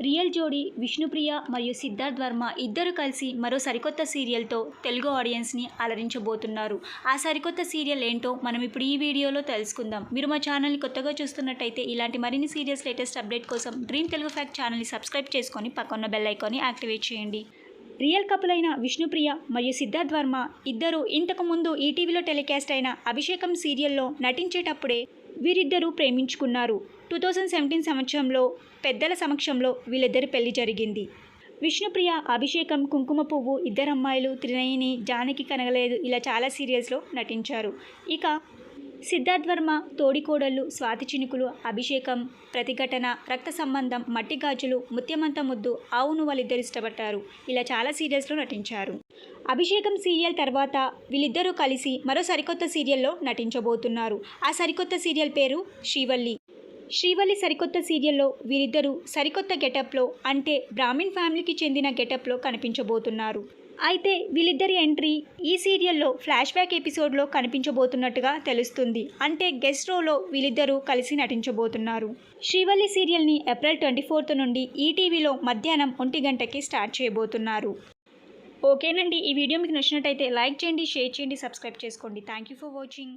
Real జోడీ విష్ణుప్రియ మరియు సిద్ధార్థ్ వర్మ ఇద్దరు కలిసి మరో సరికొత్త సీరియల్తో తెలుగు ఆడియన్స్ని అలరించబోతున్నారు. ఆ సరికొత్త సీరియల్ ఏంటో మనం ఇప్పుడు ఈ వీడియోలో తెలుసుకుందాం. మీరు మా ఛానల్ని కొత్తగా చూస్తున్నట్టయితే ఇలాంటి మరిన్ని సీరియల్స్ లేటెస్ట్ అప్డేట్ కోసం డ్రీమ్ తెలుగు ఫ్యాక్ట్ ఛానల్ని సబ్స్క్రైబ్ చేసుకొని పక్కన్న బెల్ ఐకాన్ని యాక్టివేట్ చేయండి. రియల్ కపుల్ అయిన విష్ణుప్రియ మరియు సిద్ధార్థ్ వర్మ ఇద్దరు ఇంతకుముందు ఈటీవీలో టెలికాస్ట్ అయిన అభిషేకం సీరియల్లో నటించేటప్పుడే వీరిద్దరూ ప్రేమించుకున్నారు. 2017 సంవత్సరంలో పెద్దల సమక్షంలో వీళ్ళిద్దరి పెళ్లి జరిగింది. విష్ణుప్రియ, అభిషేకం, కుంకుమ పువ్వు, ఇద్దరమ్మాయిలు, త్రినయని, జానకి కనగలేదు ఇలా చాలా సీరియల్స్లో నటించారు. ఇక సిద్ధార్థ్ వర్మ తోడికోడళ్ళు, స్వాతి చినుకులు, అభిషేకం, ప్రతిఘటన, రక్త సంబంధం, మట్టి గాజులు, ముత్యమంత ముద్దు, అవును వాళ్ళిద్దరు ఇష్టపడ్డారు ఇలా చాలా సీరియల్స్లో నటించారు. అభిషేకం సీరియల్ తర్వాత వీళ్ళిద్దరూ కలిసి మరో సరికొత్త సీరియల్లో నటించబోతున్నారు. ఆ సరికొత్త సీరియల్ పేరు శ్రీవల్లి. శ్రీవల్లి సరికొత్త సీరియల్లో వీరిద్దరూ సరికొత్త గెటప్లో, అంటే బ్రాహ్మిన్ ఫ్యామిలీకి చెందిన గెటప్లో కనిపించబోతున్నారు. అయితే వీళ్ళిద్దరి ఎంట్రీ ఈ సీరియల్లో ఫ్లాష్ బ్యాక్ ఎపిసోడ్లో కనిపించబోతున్నట్టుగా తెలుస్తుంది. అంటే గెస్ట్ రోలో వీళ్ళిద్దరూ కలిసి నటించబోతున్నారు. శ్రీవల్లి సీరియల్ని ఏప్రిల్ 24 నుండి ఈటీవీలో మధ్యాహ్నం 1 గంటకి స్టార్ట్ చేయబోతున్నారు. ఓకేనండి, ఈ వీడియో మీకు నచ్చినట్టయితే లైక్ చేయండి, షేర్ చేయండి, సబ్స్క్రైబ్ చేసుకోండి. Thank you for watching.